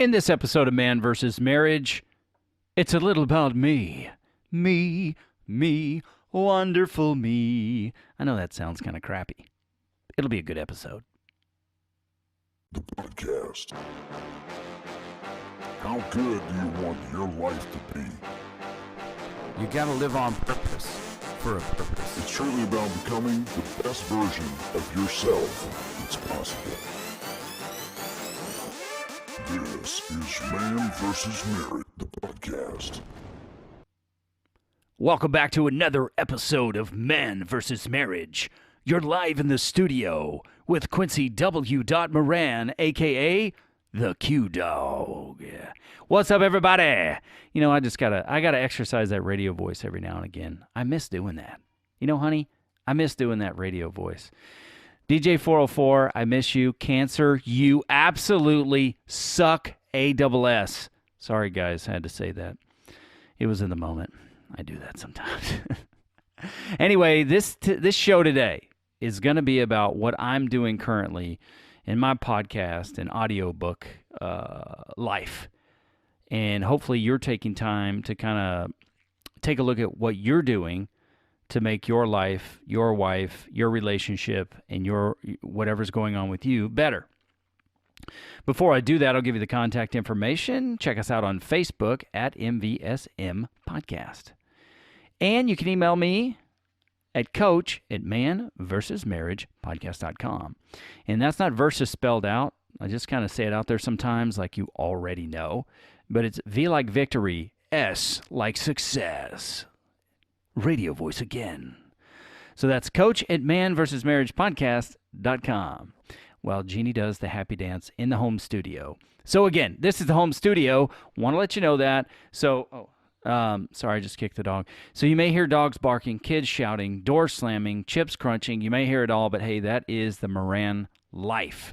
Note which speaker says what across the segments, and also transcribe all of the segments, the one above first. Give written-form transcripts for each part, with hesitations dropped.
Speaker 1: In this episode of Man vs. Marriage, it's a little about me. Me, wonderful me. I know that sounds kind of crappy. It'll be a good episode.
Speaker 2: The podcast. How good do you want your life to be?
Speaker 3: You gotta live on purpose, for a purpose.
Speaker 2: It's truly about becoming the best version of yourself that's possible. This is Man vs. Marriage, the podcast.
Speaker 1: Welcome back to another episode of Man vs. Marriage. You're live in the studio with Quincy W. Moran, a.k.a. the Q-Dog. What's up, everybody? You know, I gotta exercise that radio voice every now and again. I miss doing that. You know, honey, I miss doing that radio voice. DJ 404, I miss you. Cancer, you absolutely suck. ASS. Sorry, guys, I had to say that. It was in the moment. I do that sometimes. Anyway, this show today is going to be about what I'm doing currently in my podcast and audiobook life. And hopefully you're taking time to kind of take a look at what you're doing to make your life, your wife, your relationship, and your whatever's going on with you better. Before I do that, I'll give you the contact information. Check us out on Facebook at MVSM Podcast. And you can email me at coach@manvsmarriagepodcast.com. And that's not versus spelled out. I just kind of say it out there sometimes like you already know. But it's V like victory, S like success. Radio voice again. So that's coach@manvsmarriagepodcast.com. While Jeannie does the happy dance in the home studio. So again, this is the home studio. Want to let you know that. So, sorry, I just kicked the dog. So you may hear dogs barking, kids shouting, doors slamming, chips crunching. You may hear it all, but hey, that is the Moran life.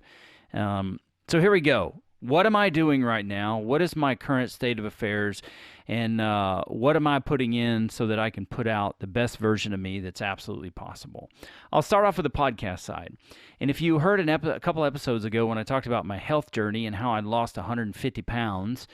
Speaker 1: So here we go. What am I doing right now? What is my current state of affairs? And what am I putting in so that I can put out the best version of me that's absolutely possible? I'll start off with the podcast side. And if you heard a couple episodes ago when I talked about my health journey and how I'd lost 150 pounds,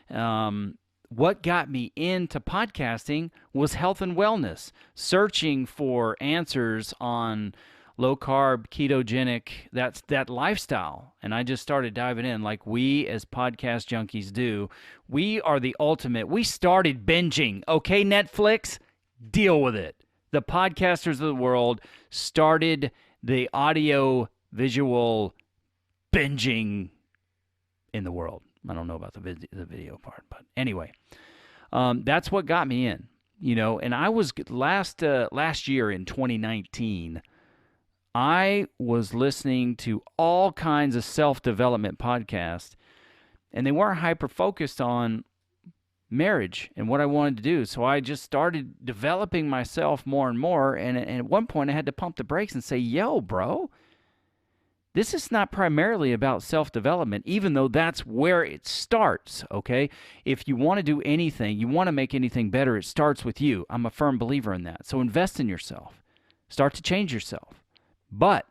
Speaker 1: what got me into podcasting was health and wellness, searching for answers on low-carb, ketogenic, that lifestyle. And I just started diving in like we as podcast junkies do. We are the ultimate. We started binging. Okay, Netflix, deal with it. The podcasters of the world started the audio-visual binging in the world. I don't know about the video part, but anyway, that's what got me in. You know, and I was last year in 2019, I was listening to all kinds of self-development podcasts, and they weren't hyper-focused on marriage and what I wanted to do. So I just started developing myself more and more, and at one point I had to pump the brakes and say, yo, bro, this is not primarily about self-development, even though that's where it starts, okay? If you want to do anything, you want to make anything better, it starts with you. I'm a firm believer in that. So invest in yourself. Start to change yourself. But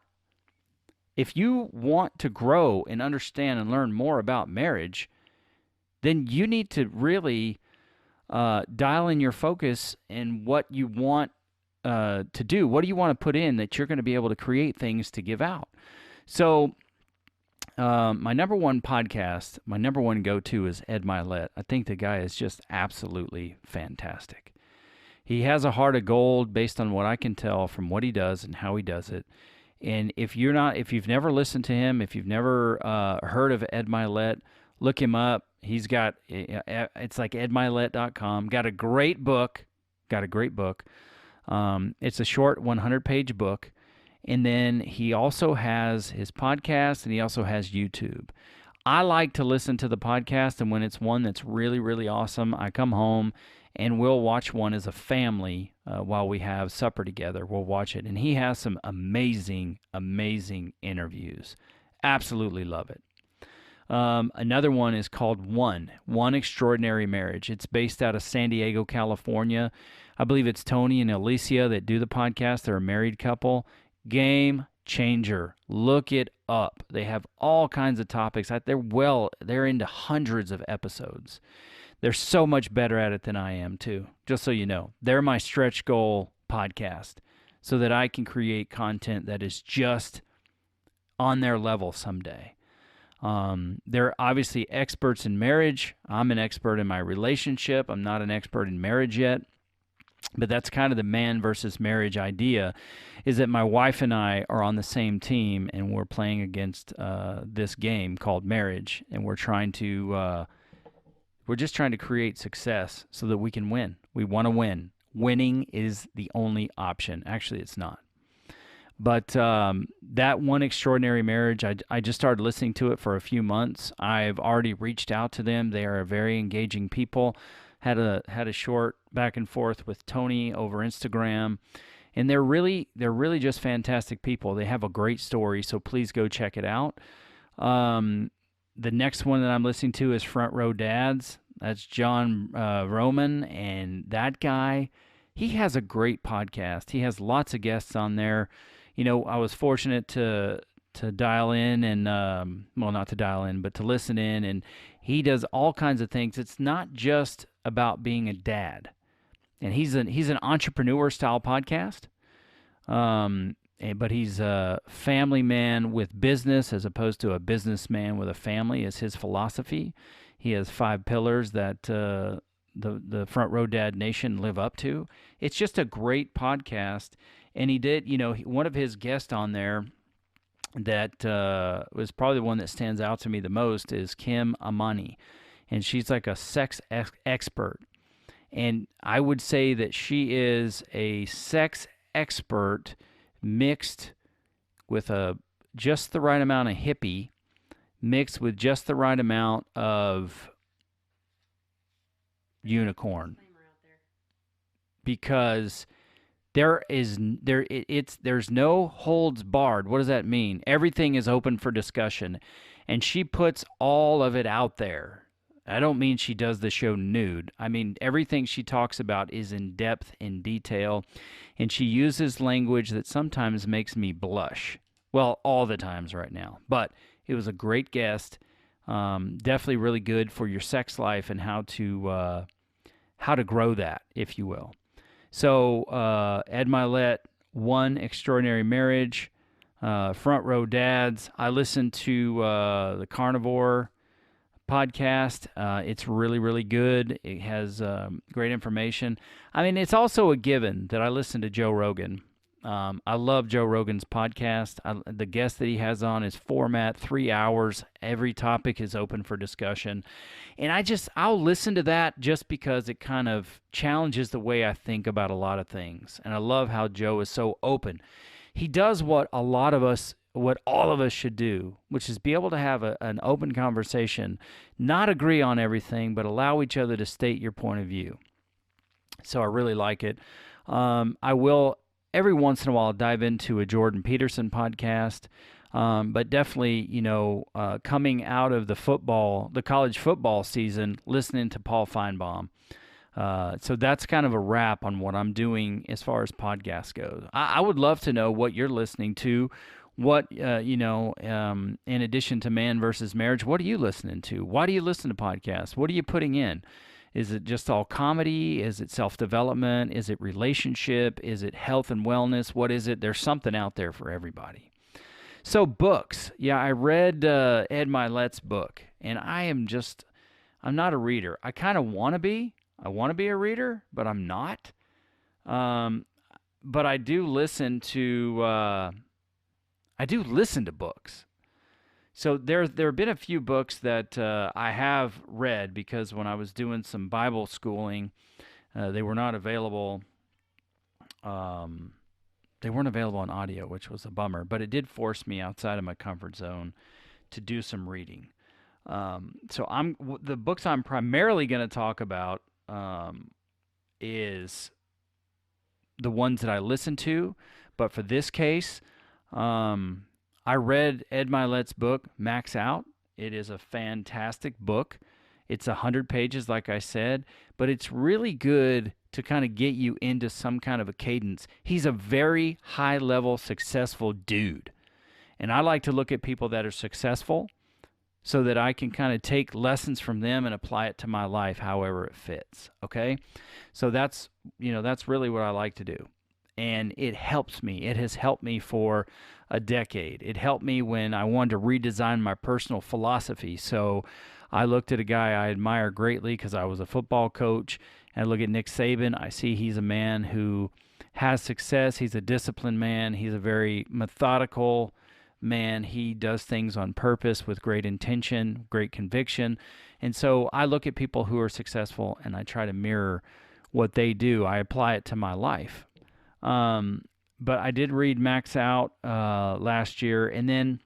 Speaker 1: if you want to grow and understand and learn more about marriage, then you need to really dial in your focus and what you want to do. What do you want to put in that you're going to be able to create things to give out? So my number one podcast, my number one go-to is Ed Milet. I think the guy is just absolutely fantastic. He has a heart of gold based on what I can tell from what he does and how he does it. And if you've never listened to him, if you've never heard of Ed Milet, look him up. He's got, it's like edmilet.com. Got a great book. It's a short 100-page book. And then he also has his podcast, and he also has YouTube. I like to listen to the podcast, and when it's one that's really, really awesome, I come home and we'll watch one as a family while we have supper together. We'll watch it. And he has some amazing, amazing interviews. Absolutely love it. Another one is called One Extraordinary Marriage. It's based out of San Diego, California. I believe it's Tony and Alicia that do the podcast. They're a married couple. Game Changer. Look it up. They have all kinds of topics. They're into hundreds of episodes. They're so much better at it than I am, too, just so you know. They're my stretch goal podcast so that I can create content that is just on their level someday. They're obviously experts in marriage. I'm an expert in my relationship. I'm not an expert in marriage yet. But that's kind of the man versus marriage idea, is that my wife and I are on the same team, and we're playing against this game called marriage, and we're just trying to create success so that we can win. We want to win. Winning is the only option. Actually, it's not. But that One Extraordinary Marriage, I just started listening to it for a few months. I've already reached out to them. They are very engaging people. Had a short back and forth with Tony over Instagram, and they're really just fantastic people. They have a great story, so please go check it out. The next one that I'm listening to is Front Row Dads. That's John Roman, and that guy, he has a great podcast. He has lots of guests on there. You know, I was fortunate to dial in and, not to dial in, but to listen in, and he does all kinds of things. It's not just about being a dad. And he's an entrepreneur-style podcast, but he's a family man with business as opposed to a businessman with a family is his philosophy. He has 5 pillars that the Front Row Dad Nation live up to. It's just a great podcast. And he did, one of his guests on there that was probably the one that stands out to me the most is Kim Amani. And she's like a sex expert. And I would say that she is a sex expert mixed with just the right amount of hippie, mixed with just the right amount of unicorn. Because there's no holds barred. What does that mean? Everything is open for discussion. And she puts all of it out there. I don't mean she does the show nude. I mean, everything she talks about is in depth, in detail, and she uses language that sometimes makes me blush. Well, all the times right now. But it was a great guest. Definitely really good for your sex life and how to grow that, if you will. So, Ed Milet, One Extraordinary Marriage, Front Row Dads. I listened to the Carnivore podcast. It's really, really good. It has great information. I mean, it's also a given that I listen to Joe Rogan. I love Joe Rogan's podcast. The guest that he has on is format 3 hours. Every topic is open for discussion. And I'll listen to that just because it kind of challenges the way I think about a lot of things. And I love how Joe is so open. He does what all of us should do, which is be able to have an open conversation, not agree on everything, but allow each other to state your point of view. So I really like it. I will every once in a while dive into a Jordan Peterson podcast, but definitely, coming out of the college football season, listening to Paul Feinbaum. So that's kind of a wrap on what I'm doing as far as podcasts goes. I would love to know what you're listening to. What, in addition to Man versus Marriage, what are you listening to? Why do you listen to podcasts? What are you putting in? Is it just all comedy? Is it self-development? Is it relationship? Is it health and wellness? What is it? There's something out there for everybody. So books. Yeah, I read Ed Milet's book, and I'm not a reader. I kind of want to be. I want to be a reader, but I'm not. But I do listen to books. So there have been a few books that I have read because when I was doing some Bible schooling, they were not available. They weren't available on audio, which was a bummer. But it did force me outside of my comfort zone to do some reading. So the books I'm primarily going to talk about is the ones that I listen to. But for this case, I read Ed Milet's book, Max Out. It is a fantastic book. It's 100 pages, like I said, but it's really good to kind of get you into some kind of a cadence. He's a very high-level, successful dude. And I like to look at people that are successful so that I can kind of take lessons from them and apply it to my life however it fits, okay? So that's really what I like to do. And it helps me. It has helped me for a decade. It helped me when I wanted to redesign my personal philosophy. So I looked at a guy I admire greatly because I was a football coach, and I look at Nick Saban. I see he's a man who has success. He's a disciplined man. He's a very methodical man. He does things on purpose with great intention, great conviction. And so I look at people who are successful and I try to mirror what they do. I apply it to my life. But I did read Max Out last year, and then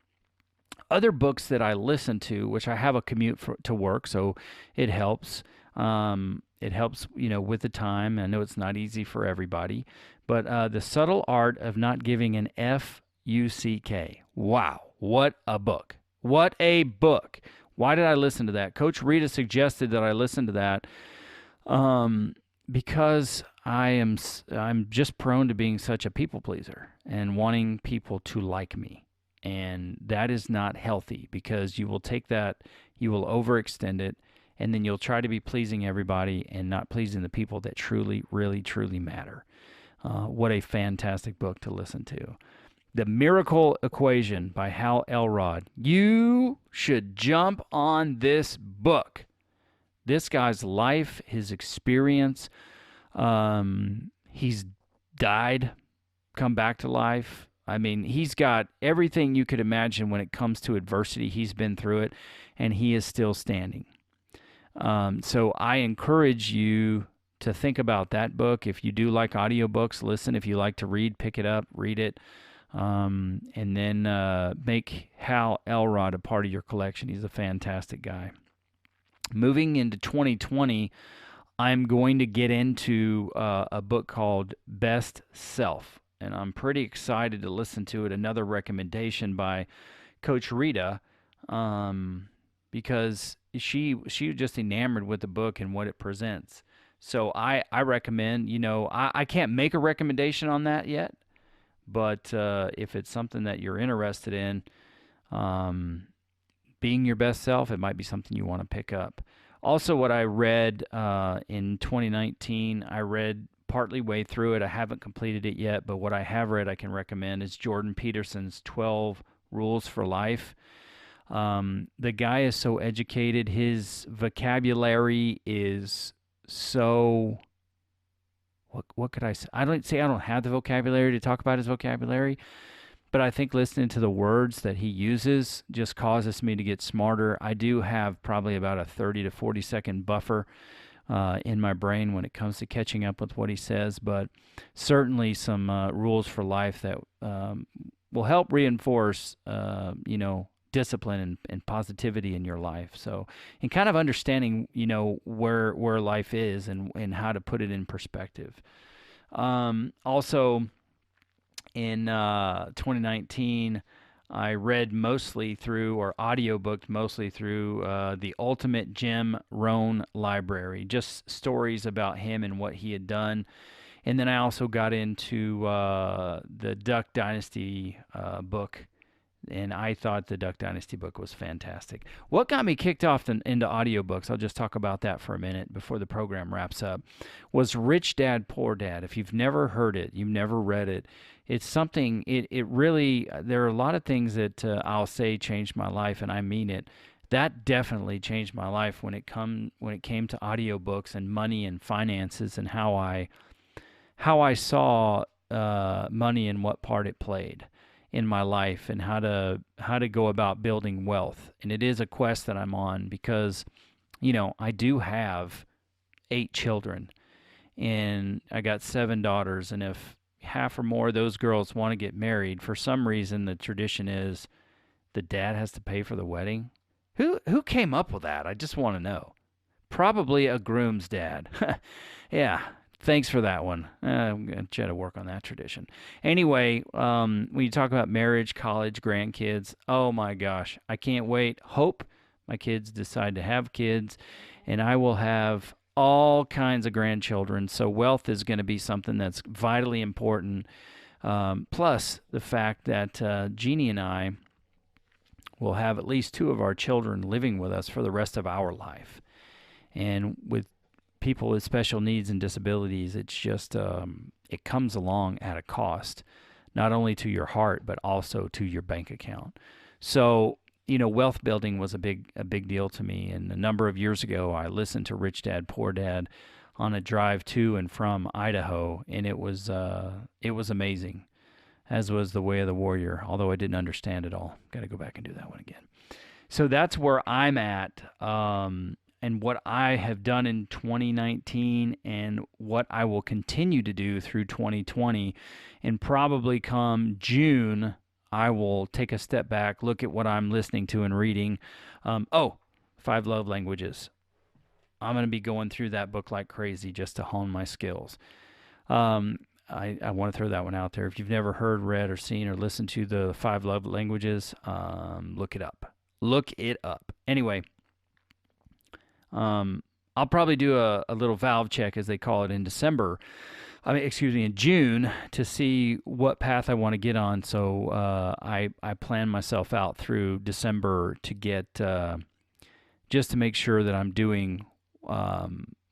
Speaker 1: other books that I listen to, which I have a commute to work, so it helps. It helps, with the time. I know it's not easy for everybody, but The Subtle Art of Not Giving an F-U-C-K. Wow, what a book. What a book. Why did I listen to that? Coach Rita suggested that I listen to that because I'm just prone to being such a people pleaser and wanting people to like me. And that is not healthy because you will take that, you will overextend it, and then you'll try to be pleasing everybody and not pleasing the people that truly, really, truly matter. What a fantastic book to listen to. The Miracle Equation by Hal Elrod. You should jump on this book. This guy's life, his experience, he's died, come back to life. I mean, he's got everything you could imagine when it comes to adversity. He's been through it, and he is still standing. So I encourage you to think about that book. If you do like audiobooks, listen. If you like to read, pick it up, read it. And then make Hal Elrod a part of your collection. He's a fantastic guy. Moving into 2020, I'm going to get into a book called Best Self, and I'm pretty excited to listen to it. Another recommendation by Coach Rita, because she was just enamored with the book and what it presents. So I recommend, I can't make a recommendation on that yet, but if it's something that you're interested in, being your best self, it might be something you want to pick up. Also, what I read in 2019, I read partly way through it. I haven't completed it yet, but what I have read I can recommend is Jordan Peterson's 12 Rules for Life. The guy is so educated. His vocabulary is so... What could I say? I don't have the vocabulary to talk about his vocabulary, but I think listening to the words that he uses just causes me to get smarter. I do have probably about a 30 to 40 second buffer in my brain when it comes to catching up with what he says, but certainly some rules for life that will help reinforce, discipline and positivity in your life. So, and kind of understanding, where life is and how to put it in perspective. Also, in 2019, I read mostly through, or audiobooked mostly through, the Ultimate Jim Rohn Library, just stories about him and what he had done. And then I also got into the Duck Dynasty book, and I thought the Duck Dynasty book was fantastic. What got me kicked off into audiobooks, I'll just talk about that for a minute before the program wraps up, was Rich Dad, Poor Dad. If you've never heard it, you've never read it, it's something, it really, there are a lot of things that I'll say changed my life, and I mean it. That definitely changed my life when it came to audiobooks and money and finances and how I saw money and what part it played in my life and how to go about building wealth. And it is a quest that I'm on because, I do have 8 children and I got 7 daughters. And if half or more of those girls want to get married, for some reason the tradition is the dad has to pay for the wedding. Who came up with that? I just want to know. Probably a groom's dad. Yeah. Thanks for that one. I'm going to try to work on that tradition. Anyway, when you talk about marriage, college, grandkids, oh my gosh, I can't wait. Hope my kids decide to have kids, and I will have all kinds of grandchildren. So wealth is going to be something that's vitally important Plus the fact that Jeannie and I will have at least 2 of our children living with us for the rest of our life. And with people with special needs and disabilities, it's just, it comes along at a cost, not only to your heart, but also to your bank account. So, wealth building was a big deal to me. And a number of years ago, I listened to Rich Dad, Poor Dad on a drive to and from Idaho, and it was amazing, as was The Way of the Warrior, although I didn't understand it all. Got to go back and do that one again. So that's where I'm at, and what I have done in 2019 and what I will continue to do through 2020. And probably come June, I will take a step back, look at what I'm listening to and reading. 5 Love Languages. I'm going to be going through that book like crazy just to hone my skills. I want to throw that one out there. If you've never heard, read, or seen or listened to the 5 Love Languages, look it up. Look it up. Anyway, I'll probably do a little valve check, as they call it, in in June, to see what path I want to get on. So I plan myself out through December to get, just to make sure that I'm doing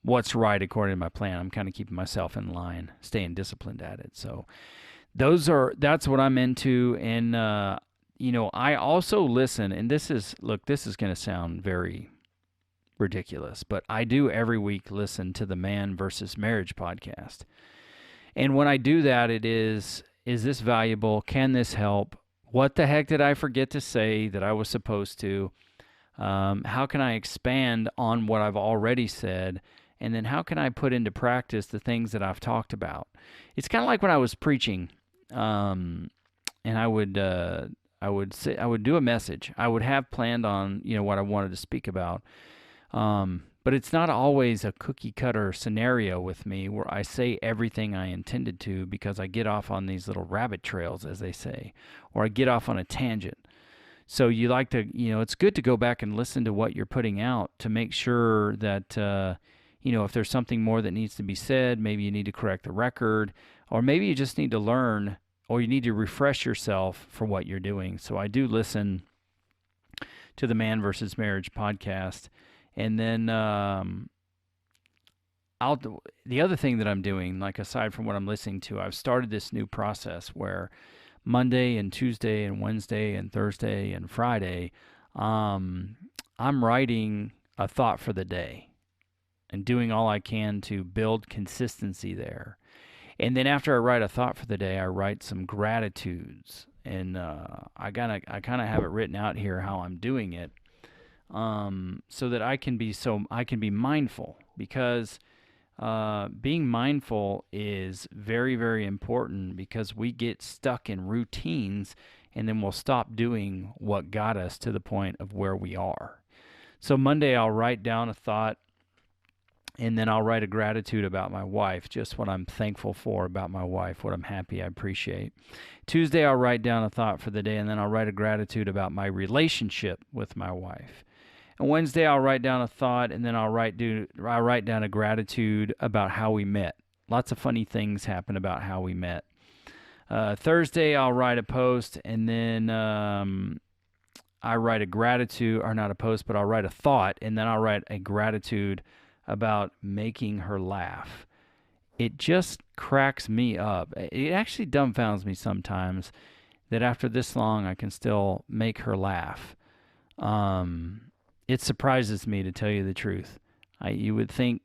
Speaker 1: what's right according to my plan. I'm kind of keeping myself in line, staying disciplined at it. So that's what I'm into. And, I also listen, and this is going to sound very ridiculous, but I do every week listen to the Manvsmarriage podcast. And when I do that, it is this valuable? Can this help? What the heck did I forget to say that I was supposed to? How can I expand on what I've already said? And then how can I put into practice the things that I've talked about? It's kind of like when I was preaching, and I would do a message. I would have planned on, what I wanted to speak about. But it's not always a cookie cutter scenario with me where I say everything I intended to, because I get off on these little rabbit trails, as they say, or I get off on a tangent. So you like to, it's good to go back and listen to what you're putting out to make sure that, if there's something more that needs to be said, maybe you need to correct the record, or maybe you just need to learn, or you need to refresh yourself for what you're doing. So I do listen to the Manvsmarriage podcast. And then the other thing that I'm doing, like aside from what I'm listening to, I've started this new process where Monday and Tuesday and Wednesday and Thursday and Friday, I'm writing a thought for the day and doing all I can to build consistency there. And then after I write a thought for the day, I write some gratitudes. And I kind of have it written out here how I'm doing it. So that I can be mindful, because being mindful is very, very important, because we get stuck in routines and then we'll stop doing what got us to the point of where we are. So Monday I'll write down a thought, and then I'll write a gratitude about my wife, just what I'm thankful for about my wife, what I'm happy I appreciate. Tuesday I'll write down a thought for the day, and then I'll write a gratitude about my relationship with my wife. And Wednesday, I'll write down a thought, and then I'll write down a gratitude about how we met. Lots of funny things happen about how we met. Thursday, I'll write a post, and then I write a gratitude, or not a post, but I'll write a thought, and then I'll write a gratitude about making her laugh. It just cracks me up. It actually dumbfounds me sometimes that after this long, I can still make her laugh. It surprises me, to tell you the truth. You would think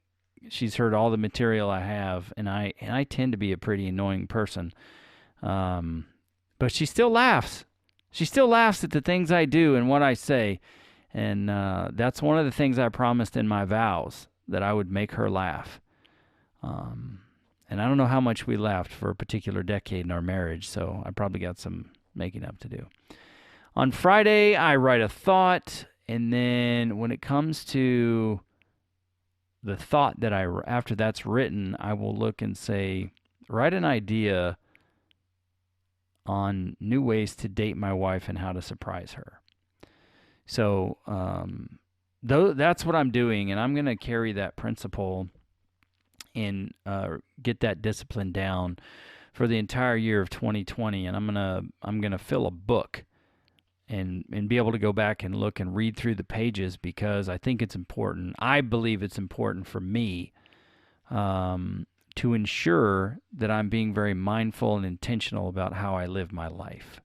Speaker 1: she's heard all the material I have, and I tend to be a pretty annoying person. But she still laughs. She still laughs at the things I do and what I say. And that's one of the things I promised in my vows, that I would make her laugh. And I don't know how much we laughed for a particular decade in our marriage, so I probably got some making up to do. On Friday, I write a thought. And then when it comes to the thought that after that's written, I will look and say, write an idea on new ways to date my wife and how to surprise her. So that's what I'm doing, and I'm going to carry that principle and get that discipline down for the entire year of 2020, and I'm gonna fill a book and be able to go back and look and read through the pages, because I think it's important. I believe it's important for me to ensure that I'm being very mindful and intentional about how I live my life.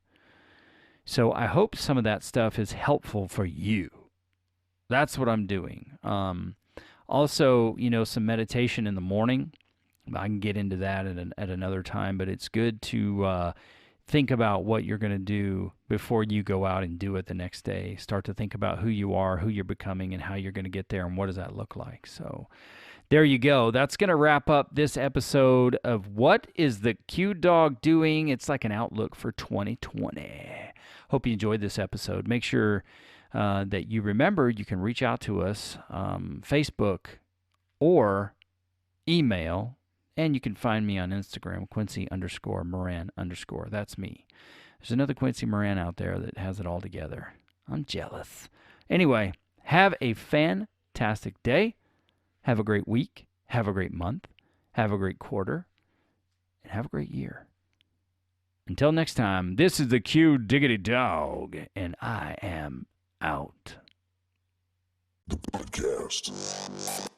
Speaker 1: So I hope some of that stuff is helpful for you. That's what I'm doing. Also, some meditation in the morning. I can get into that at another time, but it's good to think about what you're going to do before you go out and do it the next day. Start to think about who you are, who you're becoming, and how you're going to get there, and what does that look like. So there you go. That's going to wrap up this episode of What is the Q Dog Doing? It's like an outlook for 2020. Hope you enjoyed this episode. Make sure that you remember you can reach out to us, Facebook or email, and you can find me on Instagram, Quincy_Moran_. That's me. There's another Quincy Moran out there that has it all together. I'm jealous. Anyway, have a fantastic day. Have a great week. Have a great month. Have a great quarter. And have a great year. Until next time, this is the Q Diggity Dog, and I am out.
Speaker 2: The podcast.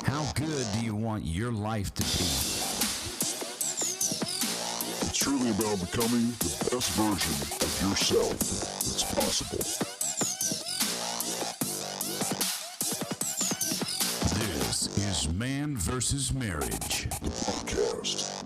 Speaker 3: How good do you want your life to be?
Speaker 2: It's truly about becoming the best version of yourself that's possible.
Speaker 3: This is Man vs. Marriage.
Speaker 2: The podcast.